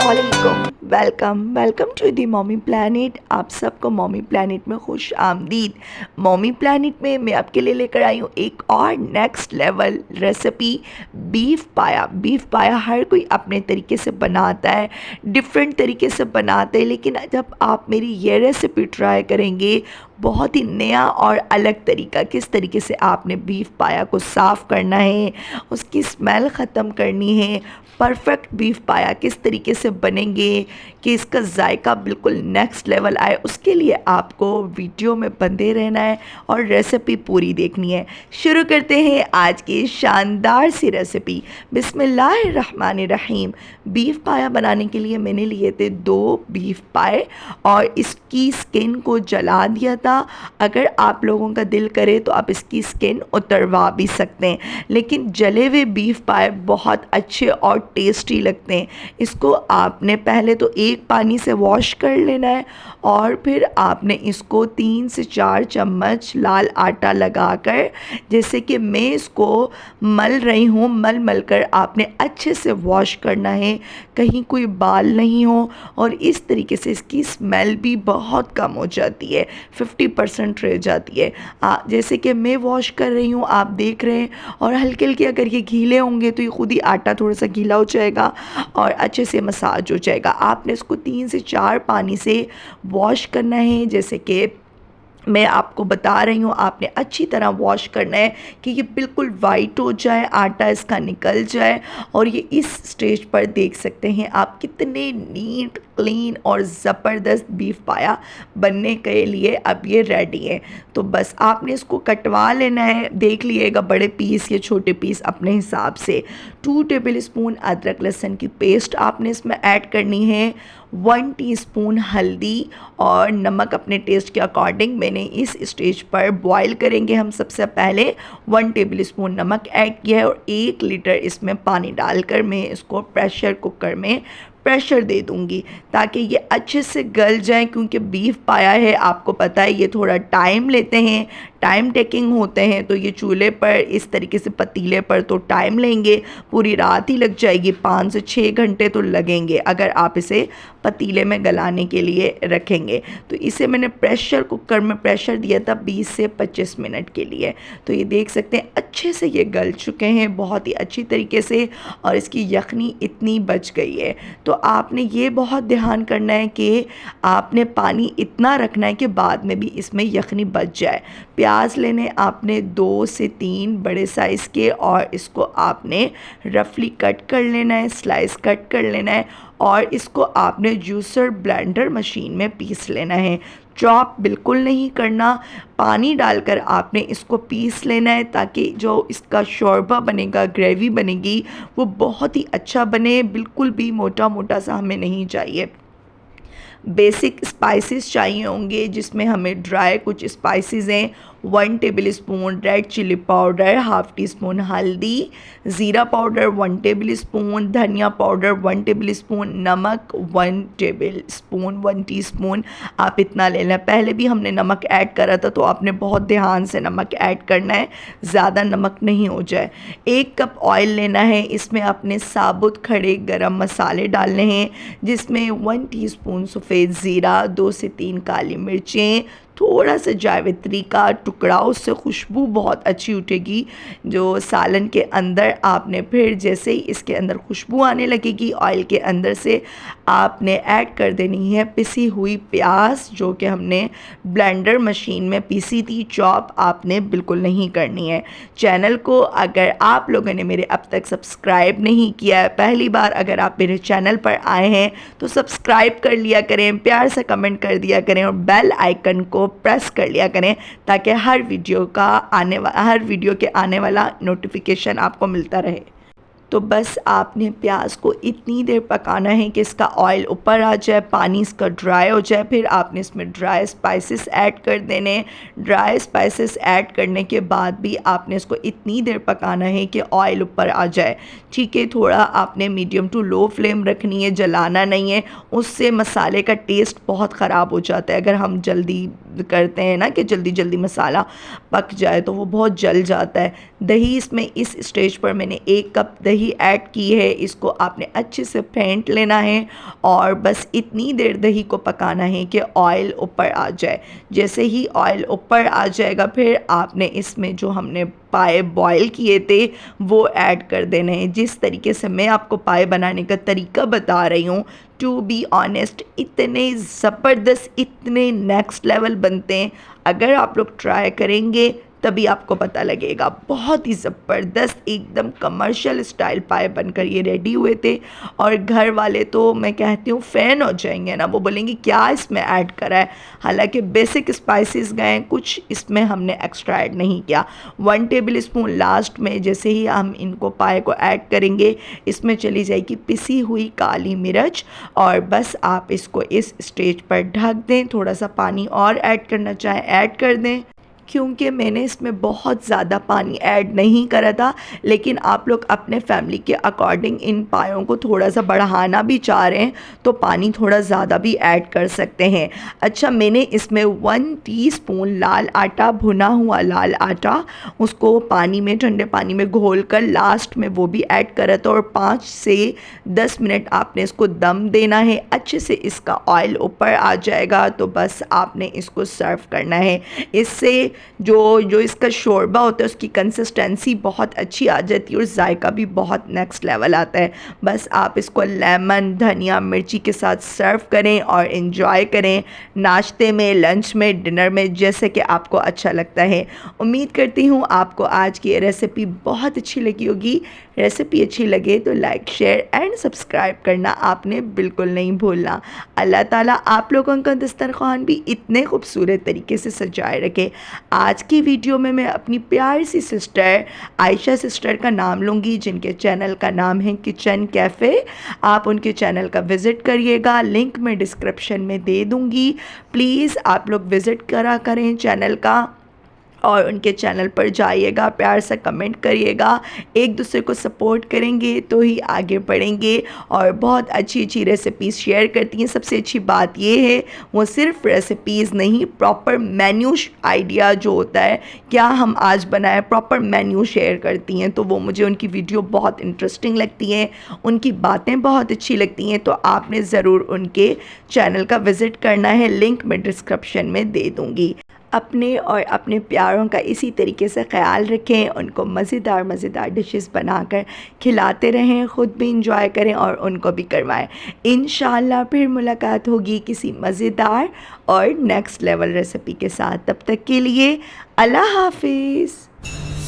अस्सलामुअलैकुम। Welcome to the Mommy Planet. आप सबको मॉमी प्लानिट में खुश आमदीद। मॉमी प्लानिट में मैं आपके लिए लेकर आई हूँ एक और नेक्स्ट लेवल रेसिपी, बीफ पाया। बीफ पाया हर कोई अपने तरीके से बनाता है, डिफरेंट तरीके से बनाते हैं, लेकिन जब आप मेरी ये रेसिपी ट्राई करेंगे, बहुत ही नया और अलग तरीका, किस तरीके से आपने बीफ पाया को साफ़ करना है, उसकी स्मेल ख़त्म करनी है, परफेक्ट बीफ पाया किस तरीके से बनेंगे कि इसका जायका बिल्कुल नेक्स्ट लेवल आए, उसके लिए आपको वीडियो में बंधे रहना है और रेसिपी पूरी देखनी है। शुरू करते हैं आज की शानदार सी रेसिपी। बिस्मिल्लाहिर्रहमानिर्रहीम। बीफ पाया बनाने के लिए मैंने लिए थे 2 बीफ पाए और इसकी स्किन को जला दिया था। अगर आप लोगों का दिल करे तो आप इसकी स्किन उतरवा भी सकते हैं, लेकिन जले हुए बीफ पाए बहुत अच्छे और टेस्टी लगते हैं। इसको आपने पहले तो एक पानी से वॉश कर लेना है और फिर आपने इसको 3 से 4 चम्मच लाल आटा लगाकर, जैसे कि मैं इसको मल रही हूँ, मल कर आपने अच्छे से वॉश करना है, कहीं कोई बाल नहीं हो, और इस तरीके से इसकी स्मेल भी बहुत कम हो जाती है, 50% रह जाती है। जैसे कि मैं वॉश कर रही हूँ, आप देख रहे हैं, और हल्के हल्के अगर ये गीले होंगे तो ये खुद ही आटा थोड़ा सा गीला हो जाएगा और अच्छे से मसाज हो जाएगा। आपने इसको 3 से 4 पानी से वॉश करना है, जैसे कि मैं आपको बता रही हूँ। आपने अच्छी तरह वॉश करना है कि ये बिल्कुल वाइट हो जाए, आटा इसका निकल जाए, और ये इस स्टेज पर देख सकते हैं आप कितने नीट, क्लीन और ज़बरदस्त बीफ पाया बनने के लिए अब ये रेडी है। तो बस आपने इसको कटवा लेना है, देख लीजिएगा बड़े पीस या छोटे पीस अपने हिसाब से। 2 टेबलस्पून अदरक लहसुन की पेस्ट आपने इसमें ऐड करनी है, 1 टीस्पून हल्दी और नमक अपने टेस्ट के अकॉर्डिंग। मैंने इस स्टेज पर बॉईल करेंगे हम सबसे पहले 1 टेबलस्पून नमक ऐड किया है और 1 लीटर इसमें पानी डालकर मैं इसको प्रेशर कुकर में प्रेशर दे दूंगी ताकि ये अच्छे से गल जाए, क्योंकि बीफ पाया है, आपको पता है ये थोड़ा टाइम लेते हैं, टाइम टेकिंग होते हैं। तो ये चूल्हे पर इस तरीके से पतीले पर तो टाइम लेंगे, पूरी रात ही लग जाएगी, 5 से 6 घंटे तो लगेंगे अगर आप इसे पतीले में गलाने के लिए रखेंगे। तो इसे मैंने प्रेशर कुकर में प्रेशर दिया था 20 से 25 मिनट के लिए। तो ये देख सकते हैं अच्छे से ये गल चुके हैं बहुत ही अच्छी तरीके से, और इसकी यखनी इतनी बच गई है। तो आपने ये बहुत ध्यान करना है कि आपने पानी इतना रखना है कि बाद में भी इसमें यखनी बच जाए। प्याज लेने आपने 2 से 3 बड़े साइज़ के, और इसको आपने रफली कट कर लेना है, स्लाइस कट कर लेना है, और इसको आपने जूसर ब्लेंडर मशीन में पीस लेना है। चॉप बिल्कुल नहीं करना, पानी डालकर आपने इसको पीस लेना है ताकि जो इसका शोरबा बनेगा, ग्रेवी बनेगी, वो बहुत ही अच्छा बने, बिल्कुल भी मोटा मोटा सा हमें नहीं चाहिए। बेसिक स्पाइसेस चाहिए होंगे, जिसमें हमें ड्राई कुछ स्पाइसेस हैं, 1 tablespoon red chilli powder, half teaspoon हल्दी, ज़ीरा पाउडर 1 टेबलस्पून, धनिया पाउडर 1 टेबलस्पून, नमक 1 टीस्पून आप इतना लेना। पहले भी हमने नमक ऐड करा था, तो आपने बहुत ध्यान से नमक ऐड करना है, ज़्यादा नमक नहीं हो जाए। 1 कप ऑयल लेना है, इसमें आपने साबुत खड़े गरम मसाले डालने हैं, जिसमें 1 टीस्पून सफ़ेद ज़ीरा, 2 से 3 काली मिर्चें, थोड़ा सा जावित्री का टुकड़ा, उससे खुशबू बहुत अच्छी उठेगी जो सालन के अंदर। आपने फिर जैसे ही इसके अंदर खुशबू आने लगेगी ऑयल के अंदर से, आपने ऐड कर देनी है पिसी हुई प्याज, जो कि हमने ब्लेंडर मशीन में पीसी थी। चॉप आपने बिल्कुल नहीं करनी है। चैनल को अगर आप लोगों ने मेरे अब तक सब्सक्राइब नहीं किया है, पहली बार अगर आप मेरे चैनल पर आए हैं तो सब्सक्राइब कर लिया करें, प्यार से कमेंट कर दिया करें और बेल आइकन को प्रेस कर लिया करें ताकि हर वीडियो के आने वाला नोटिफिकेशन आपको मिलता रहे। तो बस आपने प्याज को इतनी देर पकाना है कि इसका ऑयल ऊपर आ जाए, पानी इसका ड्राई हो जाए। फिर आपने इसमें ड्राई स्पाइसेस ऐड कर देने। ड्राई स्पाइसेस ऐड करने के बाद भी आपने इसको इतनी देर पकाना है कि ऑयल ऊपर आ जाए। ठीक है, थोड़ा आपने मीडियम टू लो फ्लेम रखनी है, जलाना नहीं है, उससे मसाले का टेस्ट बहुत ख़राब हो जाता है अगर हम जल्दी करते हैं ना कि जल्दी जल्दी मसाला पक जाए, तो वो बहुत जल जाता है। दही इसमें इस स्टेज पर मैंने 1 कप दही ऐड की है। इसको आपने अच्छे से फेंट लेना है और बस इतनी देर दही को पकाना है कि ऑयल ऊपर आ जाए। जैसे ही ऑयल ऊपर आ जाएगा, फिर आपने इसमें जो हमने पाए बॉयल किए थे वो ऐड कर देने हैं। जिस तरीके से मैं आपको पाए बनाने का तरीका बता रही हूँ, टू बी ऑनेस्ट इतने ज़बरदस्त, इतने नेक्स्ट लेवल बनते हैं। अगर आप लोग ट्राई करेंगे तभी आपको पता लगेगा। बहुत ही ज़बरदस्त एकदम कमर्शियल स्टाइल पाए बनकर ये रेडी हुए थे और घर वाले तो मैं कहती हूँ फ़ैन हो जाएंगे ना, वो बोलेंगे क्या इसमें ऐड करा है। हालांकि बेसिक स्पाइसेस गए, कुछ इसमें हमने एक्स्ट्रा ऐड नहीं किया। 1 टेबल स्पून लास्ट में जैसे ही हम इनको पाए को ऐड करेंगे, इसमें चली जाएगी पिसी हुई काली मिर्च और बस आप इसको इस स्टेज पर ढक दें। थोड़ा सा पानी और ऐड करना चाहें ऐड कर दें, क्योंकि मैंने इसमें बहुत ज़्यादा पानी ऐड नहीं करा था, लेकिन आप लोग अपने फैमिली के अकॉर्डिंग इन पायों को थोड़ा सा बढ़ाना भी चाह रहे हैं तो पानी थोड़ा ज़्यादा भी ऐड कर सकते हैं। अच्छा, मैंने इसमें 1 टीस्पून लाल आटा, भुना हुआ लाल आटा, उसको पानी में, ठंडे पानी में घोल कर लास्ट में वो भी ऐड करा था और 5 से 10 मिनट आपने इसको दम देना है। अच्छे से इसका ऑयल ऊपर आ जाएगा तो बस आपने इसको सर्व करना है। इससे जो इसका शोरबा होता है उसकी कंसिस्टेंसी बहुत अच्छी आ जाती है और जायका भी बहुत नेक्स्ट लेवल आता है। बस आप इसको लेमन, धनिया, मिर्ची के साथ सर्व करें और इन्जॉय करें, नाश्ते में, लंच में, डिनर में, जैसे कि आपको अच्छा लगता है। उम्मीद करती हूँ आपको आज की ये रेसिपी बहुत अच्छी लगी होगी। रेसिपी अच्छी लगे तो लाइक, शेयर एंड सब्सक्राइब करना आपने बिल्कुल नहीं भूलना। अल्लाह ताला आप लोगों का दस्तरखान भी इतने खूबसूरत तरीके से सजाए रखे। आज की वीडियो में मैं अपनी प्यारी सी सिस्टर आयशा सिस्टर का नाम लूँगी, जिनके चैनल का नाम है किचन कैफ़े। आप उनके चैनल का विज़िट करिएगा, लिंक मैं डिस्क्रिप्शन में दे दूँगी। प्लीज़ आप लोग विज़िट करा करें चैनल का और उनके चैनल पर जाइएगा, प्यार से कमेंट करिएगा। एक दूसरे को सपोर्ट करेंगे तो ही आगे बढ़ेंगे और बहुत अच्छी अच्छी रेसिपीज़ शेयर करती हैं। सबसे अच्छी बात ये है वो सिर्फ रेसिपीज़ नहीं, प्रॉपर मेन्यू आइडिया जो होता है, क्या हम आज बनाए, प्रॉपर मेन्यू शेयर करती हैं। तो वो मुझे उनकी वीडियो बहुत इंटरेस्टिंग लगती हैं, उनकी बातें बहुत अच्छी लगती हैं। तो आपने ज़रूर उनके चैनल का विज़िट करना है, लिंक मैं डिस्क्रिप्शन में दे दूँगी। अपने और अपने प्यारों का इसी तरीके से ख़याल रखें, उनको मज़ेदार मज़ेदार डिशेस बनाकर खिलाते रहें, ख़ुद भी इंजॉय करें और उनको भी करवाएं। इंशाअल्लाह फिर मुलाकात होगी किसी मज़ेदार और नेक्स्ट लेवल रेसिपी के साथ। तब तक के लिए अल्लाह हाफ़िज़।